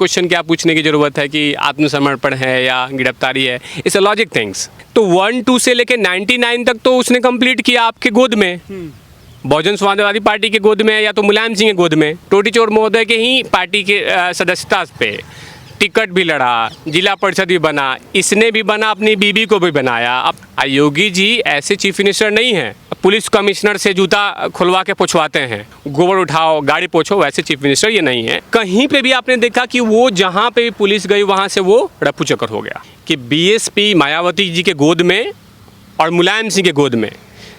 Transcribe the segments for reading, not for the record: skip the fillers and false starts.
Question क्या पूछने की ज़रूरत है कि आत्मसमर्पण है या गिरफ्तारी है? It's a logic things. तो 1-2 से लेके 99 तक तो उसने कंप्लीट किया आपके गोद में, बहुजन समाजवादी पार्टी के गोद में या तो मुलायम सिंह के गोद में। टोटी चोर महोदय के ही पार्टी के सदस्यता पे टिकट भी लड़ा, जिला परिषद भी बना, इसने भी बना, अपनी बीबी को भी बनाया। अब योगी जी ऐसे चीफ मिनिस्टर नहीं हैं, पुलिस कमिश्नर से जूता खुलवा के पूछवाते हैं, गोबर उठाओ गाड़ी पोछो, वैसे चीफ मिनिस्टर ये नहीं है। कहीं पे भी आपने देखा कि वो जहाँ पे भी पुलिस गई वहाँ से वो रफू चक्कर हो गया कि बीएसपी मायावती जी के गोद में और मुलायम सिंह के गोद में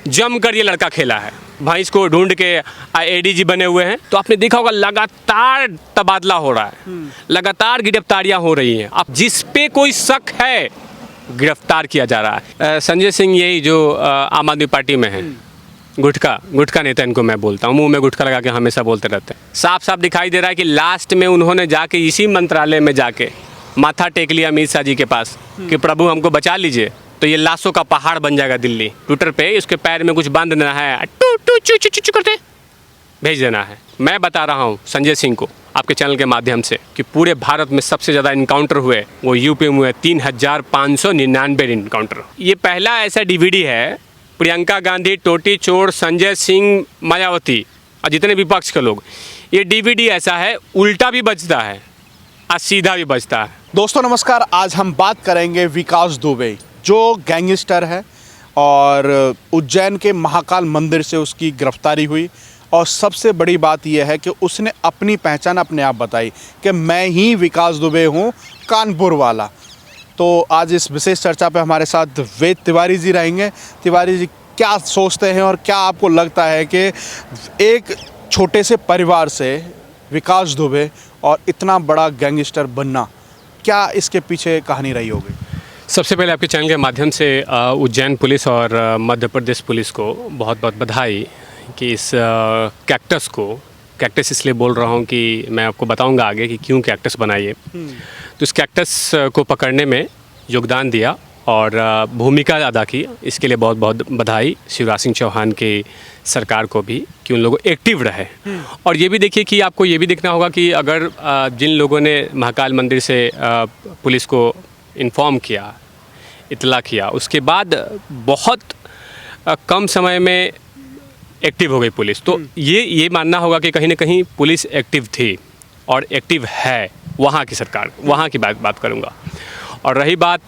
जमकर ये लड़का खेला है। भैंस को ढूंढ के एडीजी बने हुए हैं। तो आपने देखा होगा लगातार तबादला हो रहा है, लगातार गिरफ्तारियां हो रही हैं। अब जिस पे कोई शक है गिरफ्तार किया जा रहा है। संजय सिंह यही जो आम आदमी पार्टी में है, गुटखा नेता इनको मैं बोलता हूँ, मुंह में गुटखा लगा के हमेशा बोलते रहते हैं। साफ साफ दिखाई दे रहा है कि लास्ट में उन्होंने जाके इसी मंत्रालय में जाके माथा टेक लिया अमित शाह जी के पास कि प्रभु हमको बचा लीजिए, तो ये लाशों का पहाड़ बन जाएगा दिल्ली। ट्विटर पे इसके पैर में कुछ बांध देना है, टू टू चू चू चू करते भेज देना है। मैं बता रहा हूँ संजय सिंह को आपके चैनल के माध्यम से कि पूरे भारत में सबसे ज़्यादा इनकाउंटर हुए वो यूपी में हुए, 3599 इनकाउंटर। ये पहला ऐसा डीवीडी है, प्रियंका गांधी, टोटी चोर, संजय सिंह, मायावती और जितने विपक्ष के लोग, ये डीवीडी ऐसा है, उल्टा भी बजता है और सीधा भी बजता है। दोस्तों नमस्कार, आज हम बात करेंगे विकास दुबे जो गैंगस्टर है और उज्जैन के महाकाल मंदिर से उसकी गिरफ्तारी हुई। और सबसे बड़ी बात यह है कि उसने अपनी पहचान अपने आप बताई कि मैं ही विकास दुबे हूँ, कानपुर वाला। तो आज इस विशेष चर्चा पे हमारे साथ वेद तिवारी जी रहेंगे। तिवारी जी, क्या सोचते हैं और क्या आपको लगता है कि एक छोटे से परिवार से विकास दुबे और इतना बड़ा गैंगस्टर बनना, क्या इसके पीछे कहानी रही होगी? सबसे पहले आपके चैनल के माध्यम से उज्जैन पुलिस और मध्य प्रदेश पुलिस को बहुत बहुत बधाई कि इस कैक्टस इसलिए बोल रहा हूँ कि मैं आपको बताऊंगा आगे कि क्यों कैक्टस बनाइए। तो इस कैक्टस को पकड़ने में योगदान दिया और भूमिका अदा की, इसके लिए बहुत बहुत बधाई शिवराज सिंह चौहान की सरकार को भी कि उन लोगों एक्टिव रहे। और ये भी देखिए कि आपको ये भी देखना होगा कि अगर जिन लोगों ने महाकाल मंदिर से पुलिस को इन्फॉर्म किया, इतला किया, उसके बाद बहुत कम समय में एक्टिव हो गई पुलिस। तो ये मानना होगा कि कहीं ना कहीं पुलिस एक्टिव थी और एक्टिव है वहाँ की सरकार, वहाँ की बात करूँगा। और रही बात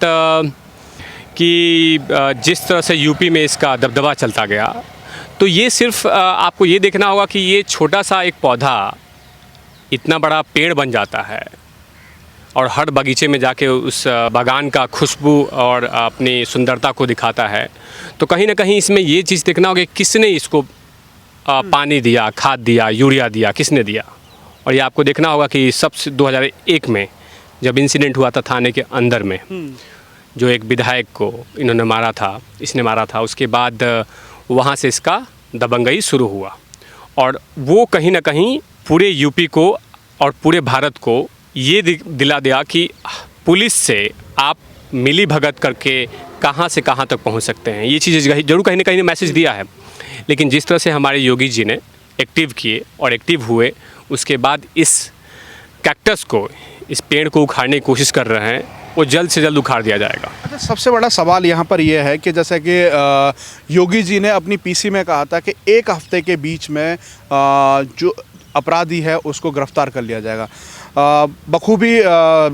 कि जिस तरह से यूपी में इसका दबदबा चलता गया, तो ये सिर्फ आपको ये देखना होगा कि ये छोटा सा एक पौधा इतना बड़ा पेड़ बन जाता है और हर बगीचे में जाके उस बागान का खुशबू और अपनी सुंदरता को दिखाता है। तो कहीं ना कहीं इसमें ये चीज़ देखना होगा कि किसने इसको पानी दिया, खाद दिया, यूरिया दिया, किसने दिया। और ये आपको देखना होगा कि सबसे 2001 में जब इंसिडेंट हुआ था थाने के अंदर में, जो एक विधायक को इन्होंने मारा था, इसने मारा था, उसके बाद वहाँ से इसका दबंगई शुरू हुआ। और वो कहीं ना कहीं पूरे यूपी को और पूरे भारत को ये दिला दिया कि पुलिस से आप मिली भगत करके कहाँ से कहाँ तक पहुँच सकते हैं। ये चीज़ जरूर कहीं ना कहीं मैसेज दिया है। लेकिन जिस तरह से हमारे योगी जी ने एक्टिव किए और एक्टिव हुए, उसके बाद इस कैक्टस को, इस पेड़ को उखाड़ने की कोशिश कर रहे हैं, वो जल्द से जल्द उखाड़ दिया जाएगा। अच्छा, सबसे बड़ा सवाल यहाँ पर यह है कि जैसे कि योगी जी ने अपनी पीसी में कहा था कि 1 हफ्ते के बीच में जो अपराधी है उसको गिरफ्तार कर लिया जाएगा। बखूबी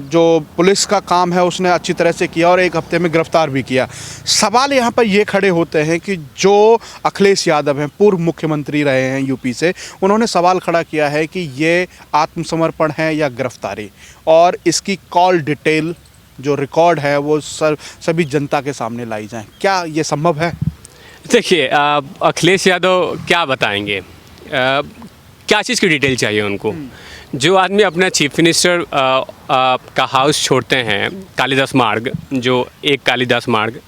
जो पुलिस का काम है उसने अच्छी तरह से किया और 1 हफ्ते में गिरफ्तार भी किया। सवाल यहाँ पर ये खड़े होते हैं कि जो अखिलेश यादव हैं, पूर्व मुख्यमंत्री रहे हैं यूपी से, उन्होंने सवाल खड़ा किया है कि ये आत्मसमर्पण है या गिरफ्तारी, और इसकी कॉल डिटेल जो रिकॉर्ड है वो सभी जनता के सामने लाई जाए। क्या ये संभव है? देखिए, अखिलेश यादव क्या बताएंगे, क्या चीज़ की डिटेल चाहिए उनको? जो आदमी अपना चीफ मिनिस्टर का हाउस छोड़ते हैं, कालिदास मार्ग, जो एक कालिदास मार्ग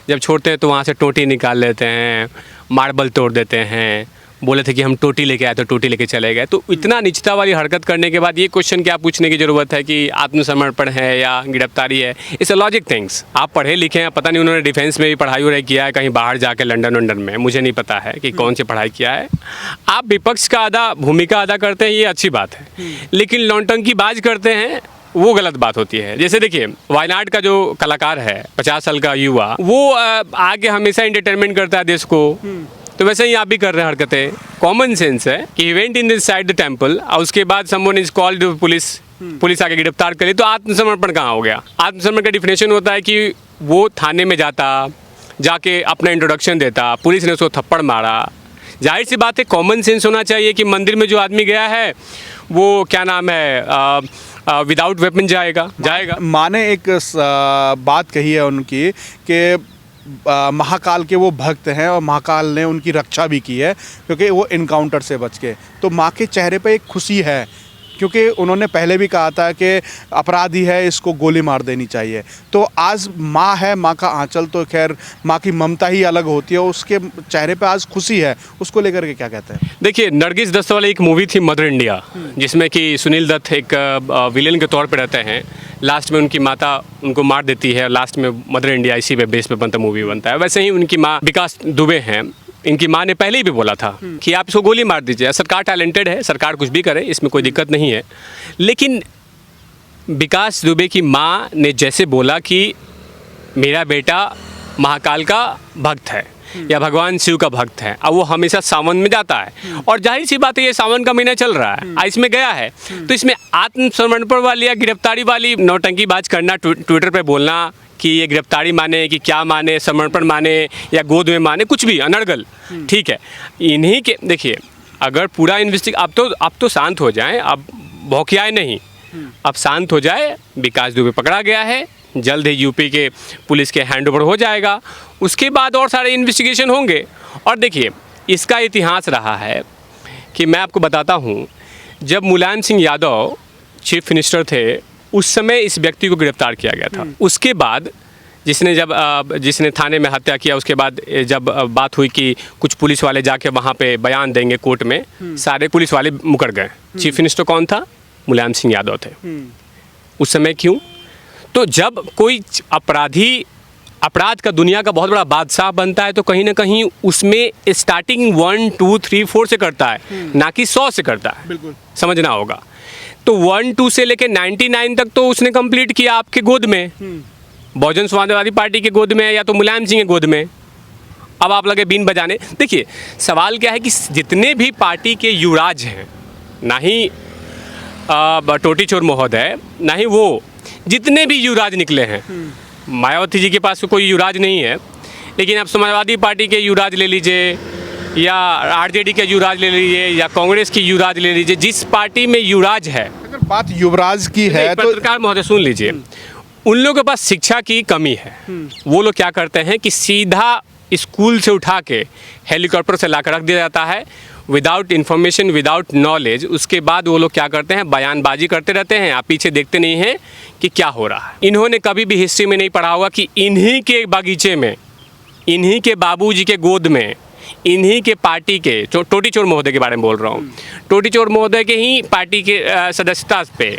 जब छोड़ते हैं तो वहाँ से टोटी निकाल लेते हैं, मार्बल तोड़ देते हैं, बोले थे कि हम टोटी लेके आए तो टोटी लेके चले गए। तो इतना निचता वाली हरकत करने के बाद ये क्वेश्चन क्या पूछने की ज़रूरत है कि आत्मसमर्पण है या गिरफ्तारी है? It's a logic things. आप पढ़े लिखे हैं, पता नहीं उन्होंने डिफेंस में भी पढ़ाई वढ़ाई किया है कहीं बाहर जाके, लंदन में, मुझे नहीं पता है कि कौन सी पढ़ाई किया है। आप विपक्ष का भूमिका अदा करते हैं, ये अच्छी बात है, लेकिन नौटंकी बाज करते हैं वो गलत बात होती है। जैसे देखिए वायनाड का जो कलाकार है 50 साल का युवा, वो आगे हमेशा एंटरटेनमेंट करता है देश को, तो वैसे ही आप भी कर रहे हैं हरकतें। कॉमन सेंस है कि event in this side the temple और उसके बाद समवन इज कॉल्ड पुलिस आके गिरफ्तार करी, तो आत्मसमर्पण कहाँ हो गया? आत्मसमर्पण का डिफिनेशन होता है कि वो थाने में जाके अपना इंट्रोडक्शन देता, पुलिस ने उसको थप्पड़ मारा। जाहिर सी बात है, कॉमन सेंस होना चाहिए कि मंदिर में जो आदमी गया है वो क्या नाम है विदाउट वेपन जाएगा। माँ ने एक बात कही है उनकी कि महाकाल के वो भक्त हैं और महाकाल ने उनकी रक्षा भी की है क्योंकि वो इनकाउंटर से बच के। तो माँ के चेहरे पे एक खुशी है क्योंकि उन्होंने पहले भी कहा था कि अपराधी है, इसको गोली मार देनी चाहिए। तो आज माँ है, माँ का आंचल, तो खैर माँ की ममता ही अलग होती है, उसके चेहरे पे आज खुशी है। उसको लेकर के क्या कहते हैं? देखिए नरगिस दत्त वाली एक मूवी थी मदर इंडिया, जिसमें कि सुनील दत्त एक विलेन के तौर पे रहते हैं। लास्ट में उनकी माता उनको मार देती है, लास्ट में मदर इंडिया इसी पे बेस पे बनता मूवी बनता है। वैसे ही उनकी माँ विकास दुबे हैं, इनकी माँ ने पहले ही भी बोला था कि आप इसको गोली मार दीजिए। सरकार टैलेंटेड है, सरकार कुछ भी करे, इसमें कोई दिक्कत नहीं है। लेकिन विकास दुबे की माँ ने जैसे बोला कि मेरा बेटा महाकाल का भक्त है या भगवान शिव का भक्त है, अब वो हमेशा सावन में जाता है और जाहिर सी बात है ये सावन का महीना चल रहा है, इसमें गया है, तो इसमें आत्मसमर्पण वाली या गिरफ्तारी वाली नौटंकी बाज करना, ट्विटर पे बोलना कि ये गिरफ्तारी माने कि क्या माने, समर्पण माने या गोद में माने, कुछ भी अनर्गल, ठीक है। इन्हीं के देखिए, अगर पूरा अब तो शांत हो जाएं, अब भौंकियाए नहीं, अब शांत हो जाए। विकास दुबे पकड़ा गया है, जल्द ही यूपी के पुलिस के हैंड ओवर हो जाएगा, उसके बाद और सारे इन्वेस्टिगेशन होंगे। और देखिए इसका इतिहास रहा है कि मैं आपको बताता हूँ, जब मुलायम सिंह यादव चीफ मिनिस्टर थे उस समय इस व्यक्ति को गिरफ्तार किया गया था। उसके बाद जिसने थाने में हत्या किया, उसके बाद जब बात हुई कि कुछ पुलिस वाले जाके वहाँ पे बयान देंगे कोर्ट में, सारे पुलिस वाले मुकर गए। चीफ मिनिस्टर कौन था? मुलायम सिंह यादव थे। उस समय क्यों? तो जब कोई अपराध का दुनिया का बहुत बड़ा बादशाह बनता है तो कहीं ना कहीं उसमें स्टार्टिंग 1 2 3 4 से करता है, ना कि 100 से करता है। बिल्कुल समझना होगा। तो 1 2 से लेके 99 तक तो उसने कंप्लीट किया आपके गोद में, बहुजन समाजवादी पार्टी के गोद में या तो मुलायम सिंह के गोद में। अब आप लगे बीन बजाने। देखिए सवाल क्या है कि जितने भी पार्टी के युवराज हैं, ना ही टोटी चोर महोदय, ना ही वो, जितने भी युवराज निकले हैं, मायावती जी के पास तो कोई युवराज नहीं है, लेकिन आप समाजवादी पार्टी के युवराज ले लीजिए या आरजेडी के युवराज ले लीजिए या कांग्रेस की युवराज ले लीजिए, जिस पार्टी में युवराज है। अगर बात युवराज की है तो पत्रकार महोदय सुन लीजिए, उन लोगों के पास शिक्षा की कमी है। वो लोग क्या करते हैं कि सीधा स्कूल से उठा के हेलीकॉप्टर से लाकर रख दिया जाता है, विदाउट इन्फॉर्मेशन, विदाउट नॉलेज। उसके बाद वो लोग क्या करते हैं, बयानबाजी करते रहते हैं, आप पीछे देखते नहीं हैं कि क्या हो रहा है। इन्होंने कभी भी हिस्ट्री में नहीं पढ़ा होगा कि इन्हीं के बगीचे में, इन्हीं के बाबूजी के गोद में, इन्हीं के पार्टी के, टोटी चोर महोदय के बारे में बोल रहा हूँ, टोटी चोर महोदय के ही पार्टी के सदस्यता पे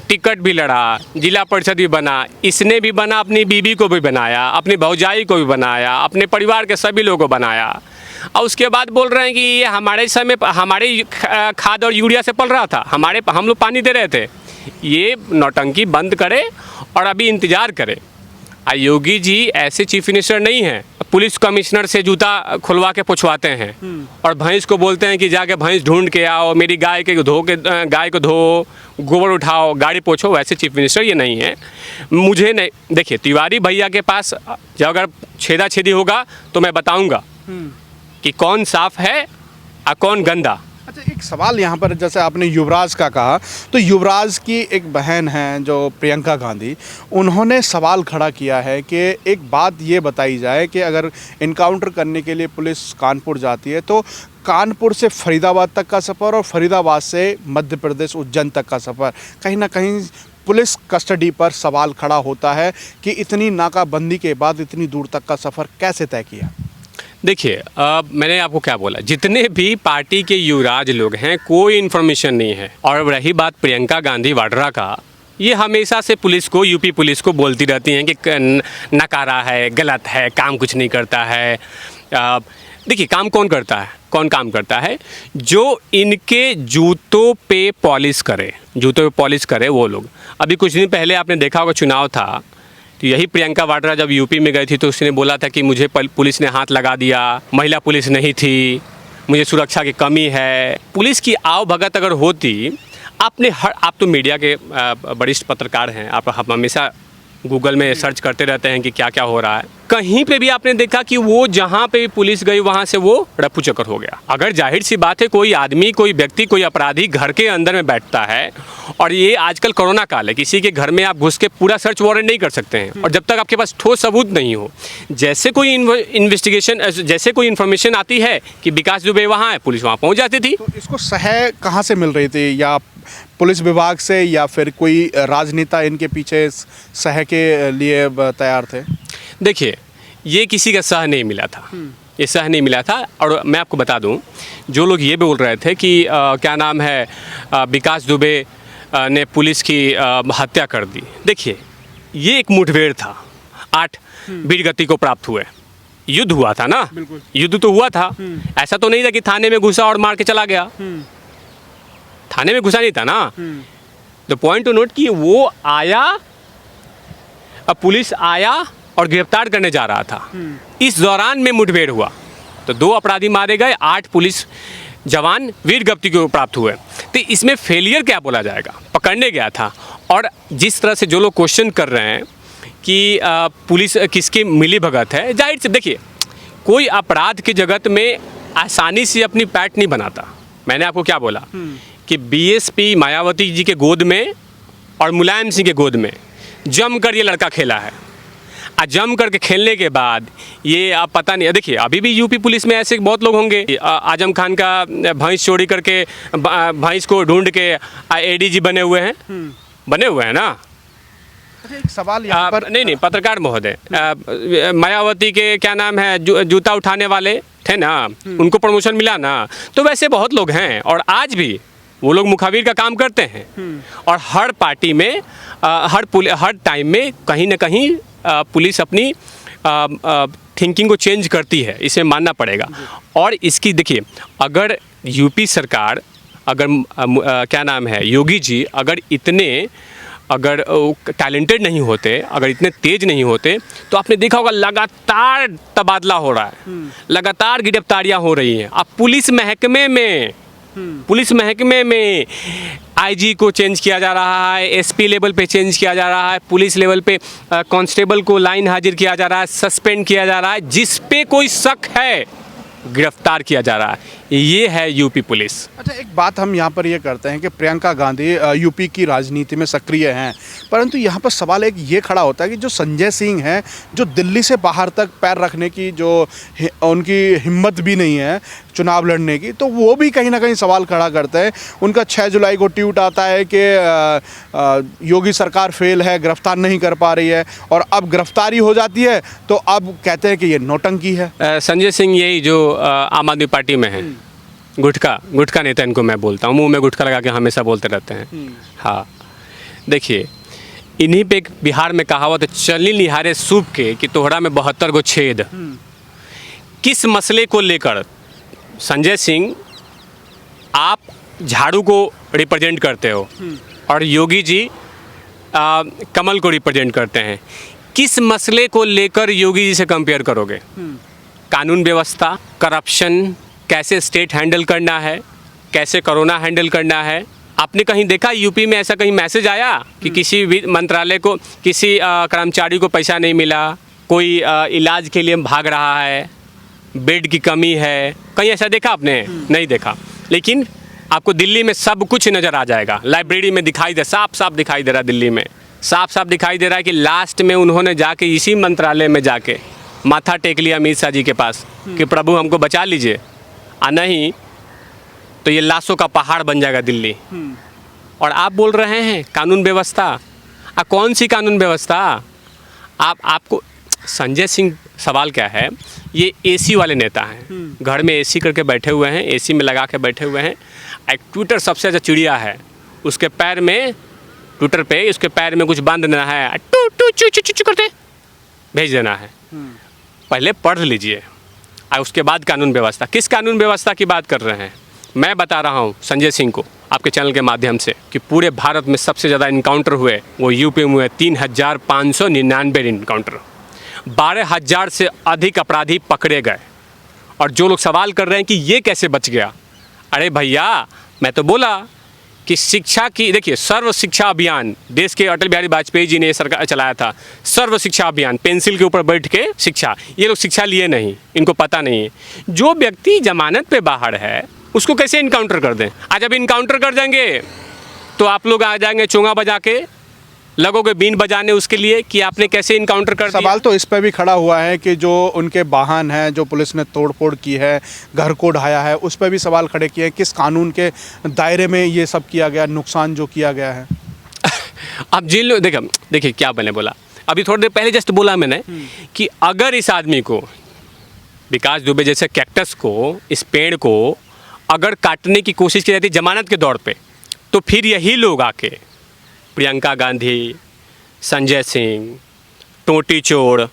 टिकट भी लड़ा, जिला परिषद भी बना, इसने भी बना, अपनी बीबी को भी बनाया, अपनी भौजाई को भी बनाया, अपने परिवार के सभी लोगों को बनाया, और उसके बाद बोल रहे हैं कि ये हमारे समय हमारे खाद और यूरिया से पल रहा था, हम लोग पानी दे रहे थे। ये नौटंकी बंद करे और अभी इंतज़ार करे। योगी जी ऐसे चीफ मिनिस्टर नहीं हैं, पुलिस कमिश्नर से जूता खुलवा के पुछवाते हैं और भैंस को बोलते हैं कि जाके भैंस ढूंढ के आओ, मेरी गाय को धो, गोबर उठाओ, गाड़ी पोछो। वैसे चीफ मिनिस्टर ये नहीं है। मुझे नहीं, देखिए तिवारी भैया के पास जब अगर छेदा-छेदी होगा तो मैं बताऊंगा कि कौन साफ है और कौन गंदा। अच्छा, एक सवाल यहाँ पर, जैसे आपने युवराज का कहा, तो युवराज की एक बहन है जो प्रियंका गांधी, उन्होंने सवाल खड़ा किया है कि एक बात ये बताई जाए कि अगर इनकाउंटर करने के लिए पुलिस कानपुर जाती है तो कानपुर से फरीदाबाद तक का सफ़र और फरीदाबाद से मध्य प्रदेश उज्जैन तक का सफ़र, कहीं ना कहीं पुलिस कस्टडी पर सवाल खड़ा होता है कि इतनी नाकाबंदी के बाद इतनी दूर तक का सफ़र कैसे तय किया? देखिए मैंने आपको क्या बोला, जितने भी पार्टी के युवराज लोग हैं कोई इन्फॉर्मेशन नहीं है। और रही बात प्रियंका गांधी वाड्रा का, ये हमेशा से पुलिस को, यूपी पुलिस को बोलती रहती हैं कि नकारा है, गलत है, काम कुछ नहीं करता है, देखिए काम कौन करता है, कौन काम करता है, जो इनके जूतों पे पॉलिश करे, जूतों पे पॉलिश करे वो लोग। अभी कुछ दिन पहले आपने देखा होगा चुनाव था, तो यही प्रियंका वाड्रा जब यूपी में गई थी तो उसने बोला था कि मुझे पुलिस ने हाथ लगा दिया, महिला पुलिस नहीं थी, मुझे सुरक्षा की कमी है। पुलिस की आव भगत अगर होती, आप तो मीडिया के वरिष्ठ पत्रकार हैं, आप हमेशा गूगल में सर्च करते रहते हैं कि क्या क्या हो रहा है। कहीं पे भी आपने देखा कि वो जहाँ पे भी पुलिस गई वहाँ से वो रफू चक्कर हो गया। अगर जाहिर सी बात है कोई आदमी, कोई व्यक्ति, कोई अपराधी घर के अंदर में बैठता है, और ये आजकल कोरोना काल है, किसी के घर में आप घुस के पूरा सर्च वारंट नहीं कर सकते हैं, और जब तक आपके पास ठोस सबूत नहीं हो, जैसे कोई इन्वेस्टिगेशन, जैसे कोई इन्फॉर्मेशन आती है कि विकास दुबे वहाँ है, पुलिस वहाँ पहुँच जाती थी। तो इसको सह कहाँ से मिल रही थी, या पुलिस विभाग से, या फिर कोई राजनेता इनके पीछे सह के लिए तैयार थे? देखिए ये किसी का सह नहीं मिला था, ये सह नहीं मिला था। और मैं आपको बता दूं, जो लोग ये बोल रहे थे कि क्या नाम है, विकास दुबे ने पुलिस की हत्या कर दी, देखिए ये एक मुठभेड़ था, 8 वीरगति को प्राप्त हुए, युद्ध हुआ था ना, युद्ध तो हुआ था, ऐसा तो नहीं था कि थाने में घुसा और मार के चला गया, थाने में घुसा नहीं था ना। द पॉइंट टू नोट कि वो आया, अब पुलिस आया और गिरफ्तार करने जा रहा था, इस दौरान में मुठभेड़ हुआ, तो 2 अपराधी मारे गए, 8 पुलिस जवान वीरगति को प्राप्त हुए। तो इसमें फेलियर क्या बोला जाएगा, पकड़ने गया था। और जिस तरह से जो लोग क्वेश्चन कर रहे हैं कि पुलिस किसकी मिली भगत है, जाहिर से देखिए कोई अपराध के जगत में आसानी से अपनी पैठ नहीं बनाता। मैंने आपको क्या बोला कि बीएसपी मायावती जी के गोद में और मुलायम सिंह के गोद में जम कर ये लड़का खेला है, जम करके खेलने के बाद ये आप पता नहीं, देखिए अभी भी यूपी पुलिस में ऐसे बहुत लोग होंगे, आजम खान का भैंस चोरी करके भैंस को ढूंढ के एडीजी बने हुए हैं, बने हुए हैं ना। एक सवाल यहाँ पर, नहीं पत्रकार महोदय, मायावती के क्या नाम है, जूता उठाने वाले थे ना, उनको प्रमोशन मिला ना, तो वैसे बहुत लोग हैं और आज भी वो लोग मुखाबिर का काम करते हैं। और हर पार्टी में हर टाइम में कहीं ना कहीं पुलिस अपनी थिंकिंग को चेंज करती है, इसे मानना पड़ेगा। और इसकी देखिए, अगर यूपी सरकार, अगर क्या नाम है, योगी जी अगर टैलेंटेड नहीं होते, अगर इतने तेज नहीं होते, तो आपने देखा होगा लगातार तबादला हो रहा है, लगातार गिरफ्तारियां हो रही हैं। अब पुलिस महकमे में आईजी को चेंज किया जा रहा है, एसपी लेवल पे चेंज किया जा रहा है, पुलिस लेवल पे कांस्टेबल को लाइन हाजिर किया जा रहा है, सस्पेंड किया जा रहा है, जिस पे कोई शक है गिरफ्तार किया जा रहा है। ये है यूपी पुलिस। अच्छा, एक बात हम यहाँ पर ये करते हैं कि प्रियंका गांधी यूपी की राजनीति में सक्रिय हैं, परंतु यहाँ पर सवाल एक ये खड़ा होता है कि जो संजय सिंह हैं, जो दिल्ली से बाहर तक पैर रखने की जो उनकी हिम्मत भी नहीं है चुनाव लड़ने की, तो वो भी कहीं ना कहीं सवाल खड़ा करते हैं। उनका 6 जुलाई को ट्वीट आता है कि योगी सरकार फेल है, गिरफ्तार नहीं कर पा रही है, और अब गिरफ्तारी हो जाती है तो अब कहते हैं कि ये नौटंकी है। संजय सिंह यही जो आम आदमी पार्टी में है, गुटखा नेता इनको मैं बोलता हूँ, मुंह में गुटखा लगा के हमेशा बोलते रहते हैं। हाँ, देखिए इन्हीं पे बिहार में कहावत है, चलनी निहारे सूप के कि तोहरा में 72 गो छेद। किस मसले को लेकर संजय सिंह, आप झाड़ू को रिप्रेजेंट करते हो और योगी जी कमल को रिप्रेजेंट करते हैं, किस मसले को लेकर योगी जी से कंपेयर करोगे? कानून व्यवस्था, करप्शन, कैसे स्टेट हैंडल करना है, कैसे कोरोना हैंडल करना है? आपने कहीं देखा यूपी में ऐसा कहीं मैसेज आया कि किसी भी मंत्रालय को, किसी कर्मचारी को पैसा नहीं मिला, कोई इलाज के लिए भाग रहा है, बेड की कमी है, कहीं ऐसा देखा आपने? नहीं देखा। लेकिन आपको दिल्ली में सब कुछ नज़र आ जाएगा, लाइब्रेरी में दिखाई दे, साफ साफ दिखाई दे रहा है, दिल्ली में साफ साफ दिखाई दे रहा है कि लास्ट में उन्होंने जाके इसी मंत्रालय में जाके माथा टेक लिया अमित शाह जी के पास कि प्रभु हमको बचा लीजिए, और नहीं तो ये लाशों का पहाड़ बन जाएगा दिल्ली। और आप बोल रहे हैं कानून व्यवस्था, कौन सी कानून व्यवस्था? आपको संजय सिंह, सवाल क्या है, ये एसी वाले नेता हैं, घर में एसी करके बैठे हुए हैं, एसी में लगा के बैठे हुए हैं। एक ट्विटर सबसे ज़्यादा चिड़िया है, उसके पैर में, ट्विटर पे उसके पैर में कुछ बांध देना है, टू टू चू चू चू करते भेज देना है। पहले पढ़ लीजिए, और उसके बाद कानून व्यवस्था। किस कानून व्यवस्था की बात कर रहे हैं? मैं बता रहा हूँ संजय सिंह को आपके चैनल के माध्यम से कि पूरे भारत में सबसे ज़्यादा इनकाउंटर हुए वो यूपी में हुए, 3,599 इनकाउंटर, 12,000 से अधिक अपराधी पकड़े गए। और जो लोग सवाल कर रहे हैं कि ये कैसे बच गया, अरे भैया मैं तो बोला कि शिक्षा की, देखिए सर्व शिक्षा अभियान देश के अटल बिहारी वाजपेयी जी ने सरकार चलाया था। सर्व शिक्षा अभियान, पेंसिल के ऊपर बैठ के शिक्षा, ये लोग शिक्षा लिए नहीं, इनको पता नहीं है। जो व्यक्ति जमानत पे बाहर है उसको कैसे इनकाउंटर कर दें? आज जब इनकाउंटर कर देंगे तो आप लोग आ जाएंगे चोंगा बजा के, लगोगे बीन बजाने उसके लिए कि आपने कैसे इनकाउंटर कर दिया। सवाल तो इस पर भी खड़ा हुआ है कि जो उनके वाहन हैं, जो पुलिस ने तोड़फोड़ की है, घर को ढाया है, उस पर भी सवाल खड़े किए हैं। किस कानून के दायरे में ये सब किया गया, नुकसान जो किया गया है? अब जिन लोग देखिए क्या मैंने बोला अभी थोड़ी देर पहले, जस्ट बोला मैंने कि अगर इस आदमी को, विकास दुबे जैसे कैक्टस को, इस पेड़ को अगर काटने की कोशिश की जाती जमानत के दौर पे, तो फिर यही लोग आके प्रियंका गांधी, संजय सिंह, टोटी चोर,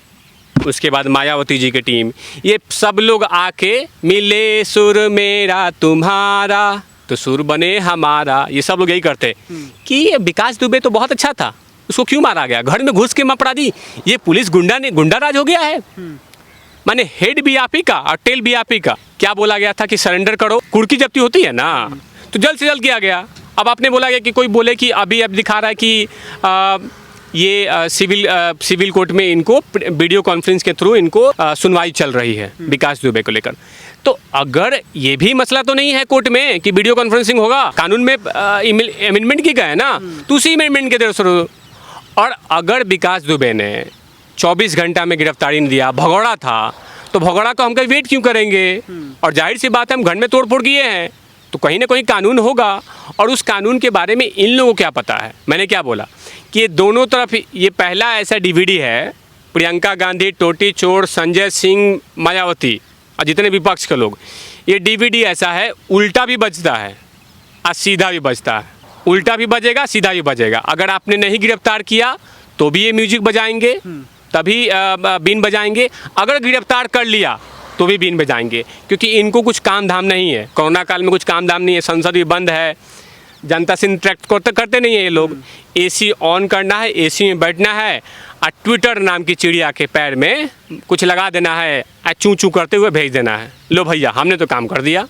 उसके बाद मायावती जी की टीम, ये सब लोग आके मिले सुर मेरा तुम्हारा तो सुर बने हमारा, ये सब लोग यही करते कि ये विकास दुबे तो बहुत अच्छा था, उसको क्यों मारा गया? घर में घुस के अपराधी, ये पुलिस गुंडा राज हो गया है। माने हेड भी आप ही का और टेल भी आप ही का। क्या बोला गया था कि सरेंडर करो, कुर्की जब्ती होती है ना, तो जल्द से जल्द किया गया। अब आपने बोला गया कि कोई बोले कि अभी अब दिखा रहा है कि ये सिविल कोर्ट में इनको वीडियो कॉन्फ्रेंस के थ्रू इनको सुनवाई चल रही है विकास दुबे को लेकर। तो अगर ये भी मसला तो नहीं है कोर्ट में कि वीडियो कॉन्फ्रेंसिंग होगा, कानून में अमेंडमेंट की गया है ना, तो उसी अमेंडमेंट के तरफ। और अगर विकास दुबे ने 24 घंटा में गिरफ्तारी नहीं दिया, भगोड़ा था, तो भगोड़ा को हम कहीं वेट क्यों करेंगे? और जाहिर सी बात है हम घर में तोड़फोड़ किए हैं तो कहीं ना कहीं कानून होगा। और उस कानून के बारे में इन लोगों को क्या पता है? मैंने क्या बोला कि ये दोनों तरफ, ये पहला ऐसा डीवीडी है, प्रियंका गांधी, टोटी चोर, संजय सिंह, मायावती और जितने विपक्ष के लोग, ये डीवीडी ऐसा है, उल्टा भी बजता है और सीधा भी बजता है। उल्टा भी बजेगा, सीधा भी बजेगा। अगर आपने नहीं गिरफ्तार किया तो भी ये म्यूजिक बजाएंगे, तभी बीन बजाएंगे। अगर गिरफ्तार कर लिया तो भी बीन बजाएंगे, क्योंकि इनको कुछ काम धाम नहीं है। कोरोना काल में कुछ काम धाम नहीं है, संसद भी बंद है, जनता से इंटरेक्ट करते नहीं है ये लोग। एसी ऑन करना है, एसी में बैठना है और ट्विटर नाम की चिड़िया के पैर में कुछ लगा देना है और चूं चूं करते हुए भेज देना है। लो भैया हमने तो काम कर दिया।